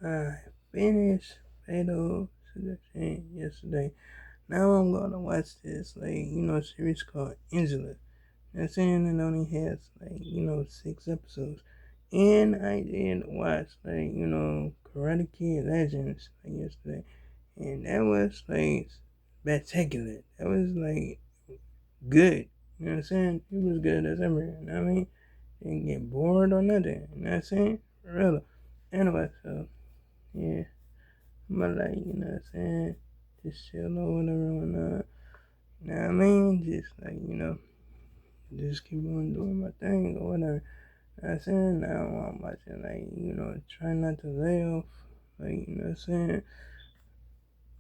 I finished Fatal Seduction yesterday. Now I'm gonna watch this series called Angela. That's saying it only has 6 episodes. And I did watch Karate Kid Legends yesterday. And that was spectacular. That was good. You know what I'm saying? It was good as ever. You know what I mean? Didn't get bored or nothing. You know what I'm saying? For real. Anyway, so yeah. I'm you know what I'm saying? Just chill or whatever when you know what I mean? Just just keep on doing my thing or whatever. You know what I'm saying? Now I'm watching try not to lay off, you know what I'm saying?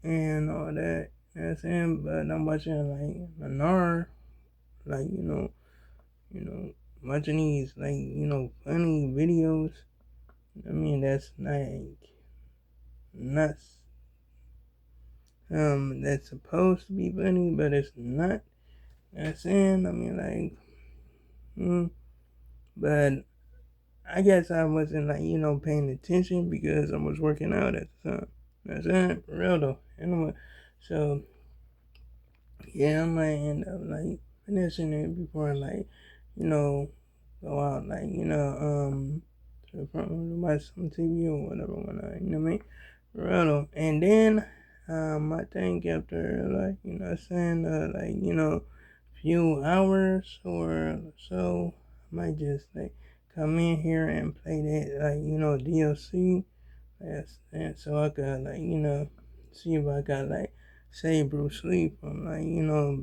And all that. You know what I'm saying? But I'm watching Manar, like, you know, watching these funny videos. I mean that's not that's supposed to be funny, but it's not. You know what I'm saying? I mean but I guess I wasn't paying attention because I was working out at the time. You know what I'm saying? For real though. Anyway, so yeah, I might end up finishing it before go out to the front room to watch some TV or whatever when you know what I mean? For real though. And then I think after few hours or so, I might just come in here and play that DLC. Yes, and so I could see if I got save Bruce Lee from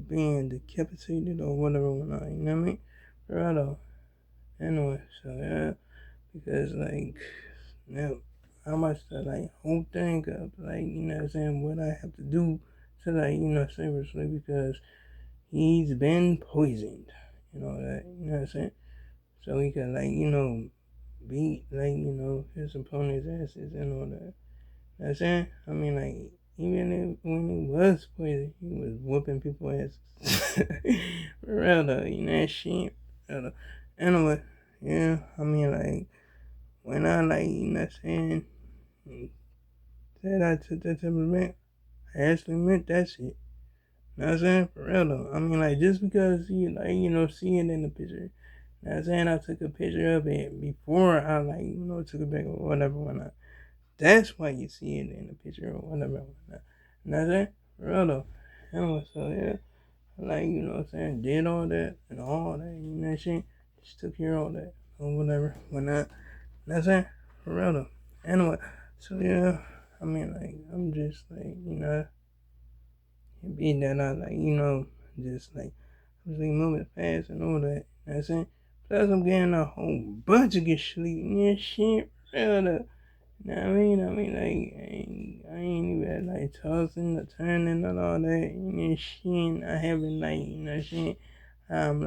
being decapitated or whatever whatnot, you know what I mean? Right on. Anyway, so yeah, because now I must whole thing up you know what I'm saying, what I have to do to save Bruce Lee because he's been poisoned. You know that, you know what I'm saying? So he could beat his opponent's asses and all that. You know what I'm saying? I mean even if, when he was poisoned, he was whooping people's asses. For real though, you know that shit. Anyway, yeah, I mean when I you know what I'm saying, said I took that supplement, I actually meant that shit. You know what I'm saying? For real though. I mean just because you see it in the picture. You know what I'm saying? I took a picture of it before I took it back or whatever whatnot. That's why you see it in the picture or whatever whatnot. You know what I'm saying? For real though. Anyway, so yeah. You know what I'm saying, did all that and all that, you know what I'm saying? Just took care of all that or whatever, whatnot. You know what I'm saying? For real though. Anyway, so yeah, I mean I'm just being that I just obviously moving fast and all that, you know what I'm saying? Plus I'm getting a whole bunch of good sleep, you know shit, real though. You know what I mean? I ain't even tossing or turning and all that, you know shit. I haven't you know shit. I'm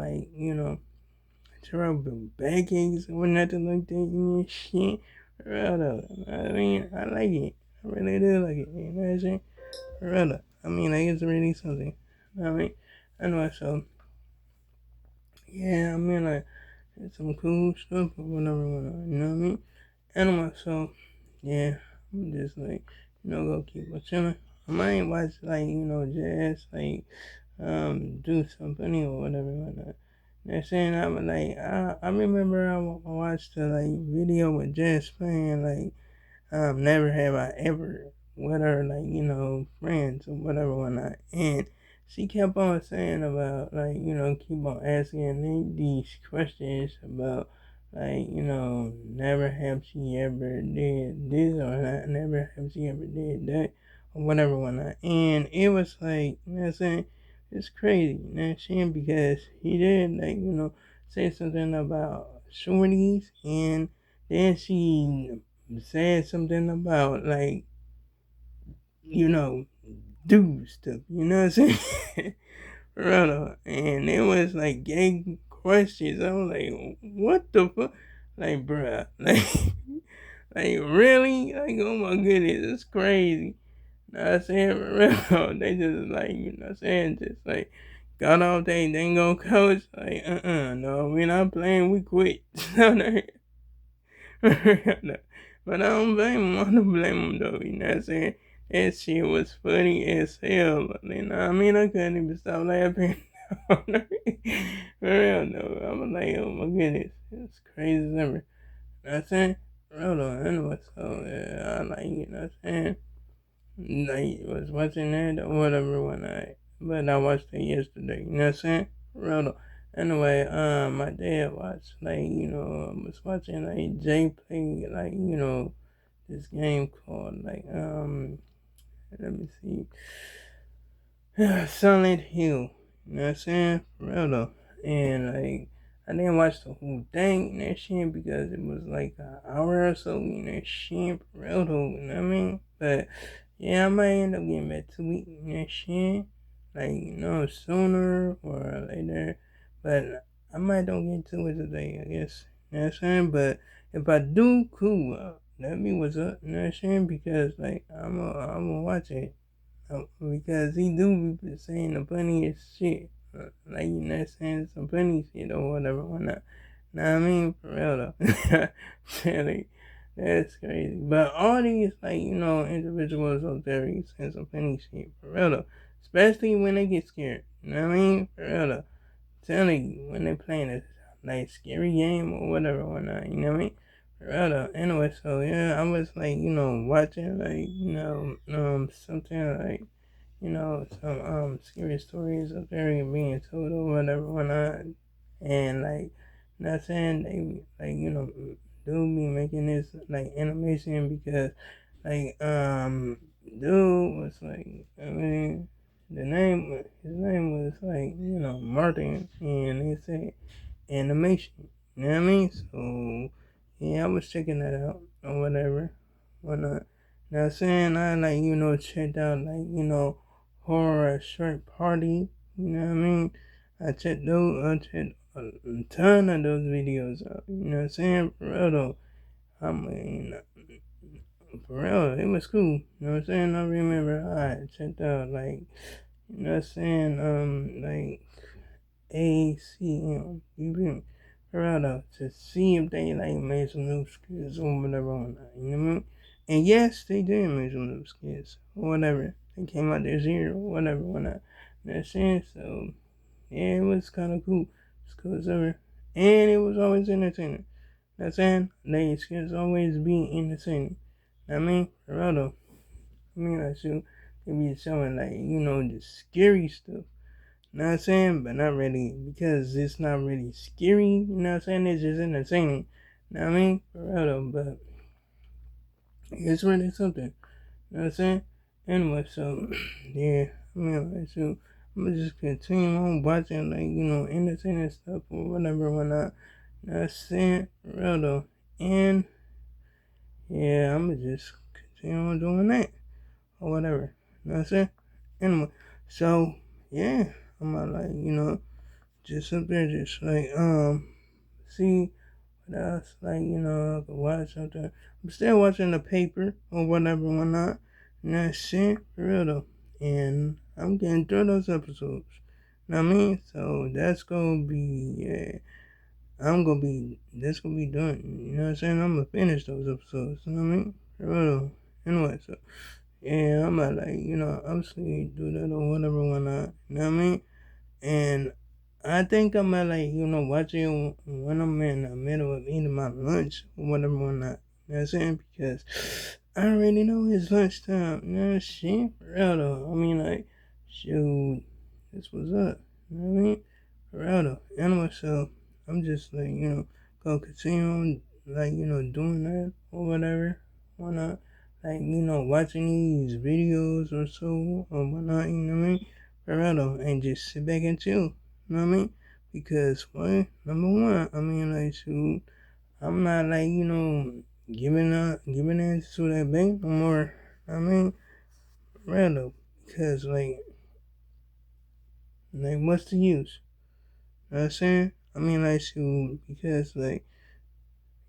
terrible backaches or nothing like that, you know shit. Real though. I mean, I like it. I really do like it, you know what I'm saying? Real though. I mean, it's really something. You know what I mean? Anyway, so yeah, I mean it's some cool stuff or whatever, you know what I mean? Anyway, so yeah, I'm just go keep on chilling. I might watch jazz do something or whatever whatnot. They're saying I was I remember I watched a video with Jess playing never have I ever with her friends or whatever whatnot, and she kept on saying about keep on asking these questions about never have she ever did this or not, never have she ever did that or whatever whatnot, and it was you know what I'm saying, it's crazy, you know what I'm saying, because he did say something about shorties, and then she said something about you know do stuff, you know what I'm saying? Right, and it was gay questions. I was like, what the fuck? Bruh, really? Oh my goodness, it's crazy. You know what I'm saying? For real, they just you know what I'm saying? Just got off they dingo coach. No, we're not playing, we quit. No, no, But I don't blame him. I don't blame him though. You know what I'm saying? That shit was funny as hell. You know what I mean? I couldn't even stop laughing. For real though. I was like, oh my goodness. It's crazy as ever. You know what I'm saying? Real though. Anyway, so yeah, I like, you know what I'm saying? Like, was watching that or whatever when but I watched it yesterday. You know what I'm saying? Real though. Anyway, my dad watched, like, was watching, like, Jay play, like, this game called, like, let me see, Silent Hill. You know what I'm saying? For real though. And, like, I didn't watch the whole thing in that shit because it was, like, an hour or so in that shit. For real though, you know what I mean? But, yeah, I might end up getting back to it in that shit. Like, sooner or later. But I might don't get to it today, I guess. You know what I'm saying? But if I do, cool. Let me what's up. You know what I'm saying? Because, like, I'm gonna watch it. Because he do be saying the funniest shit. Like, you know what I'm saying? Some funny shit or whatever, whatnot. Know what I mean? For real though. Like, that's crazy. But all these, like, individuals out there, you saying some funny shit. For real though. Especially when they get scared. You know what I mean? For real though. Telling you, when they playing a, like, scary game or whatever, whatnot. You know what I mean? Anyway, so yeah, I was like, watching, like, something like, some scary stories of there being told or whatever whatnot. And, like, not saying they, like, do be making this, like, animation because, like, dude was like, I mean, his name was like, Martin, and they said animation. You know what I mean? So yeah, I was checking that out or whatever. Whatnot. Now saying I, like, checked out, like, horror short party. You know what I mean? I checked a ton of those videos out. You know what I'm saying? For real though. I mean, for real, it was cool. You know what I'm saying? I remember I checked out, like, like, ACM. You feel me? Rather to see if they, like, made some new skits or whatever on that. You know what I mean? And yes, they did make some new skits or whatever. They came out this year or whatever when I, you know what I'm saying? So yeah, it was kind of cool. It's cool as ever. And it was always entertaining. You know what I'm saying? They skits always be entertaining. You know what I mean? Rather, I mean, I should be showing, like, the scary stuff. You know what I'm saying? But not really, because it's not really scary. You know what I'm saying? It's just entertaining. You know what I mean? For real though, but it's really something. You know what I'm saying? Anyway, so yeah, I mean, like, so I'm gonna just continue on watching, like, entertaining stuff or whatever, whatnot. You know what I'm saying? For real though. And yeah, I'm gonna just continue on doing that or whatever. You know what I'm saying? Anyway, so yeah, I'm gonna, like, just up there, just like, see what else, like, I could watch something. I'm still watching the paper or whatever, whatnot. And that's shit, for real though. And I'm getting through those episodes. You know what I mean? So that's gonna be, yeah. That's gonna be done. You know what I'm saying? I'm gonna finish those episodes. You know what I mean? For real though. Anyway, so yeah, I'm gonna, like, obviously do that or whatever, whatnot. You know what I mean? And I think I'm gonna, like, watch it when I'm in the middle of eating my lunch or whatever, whatnot. You know what I'm saying? Because I already know it's lunchtime. You know what I'm saying? For real though. I mean, like, shoot, this was up. You know what I mean? For real though. Anyway, so I'm just, like, gonna continue on, like, doing that or whatever, whatnot. Like, watching these videos or so or whatnot, you know what I mean? For real though, and just sit back and chill. You know what I mean? Because, well, number one, I mean, like, shoot, I'm not, like, giving in to that bank no more. I mean, for real though, because, like, what's the use? You know what I'm saying? I mean, like, shoot, because, like,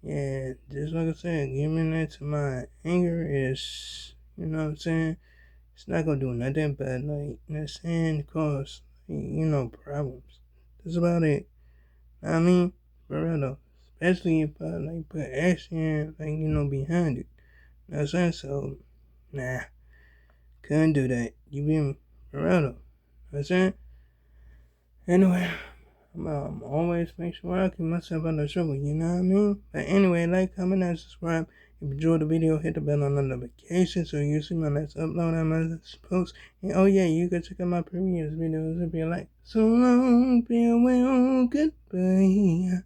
yeah, just like I said, giving that to my anger is, you know what I'm saying? It's not gonna do nothing but, like, you know what I'm saying, cause, problems. That's about it. I mean, for real though. Especially if I, like, put action, like, behind it. You know what I'm saying? So, nah, couldn't do that. You be for real though. You know what I'm saying? Anyway, I'm always make sure I keep myself out of trouble, you know what I mean? But anyway, like, comment, and subscribe. If you enjoyed the video, hit the bell on notification so you see my next upload and my next post. And oh yeah, you can check out my previous videos if you like. So long, farewell, goodbye.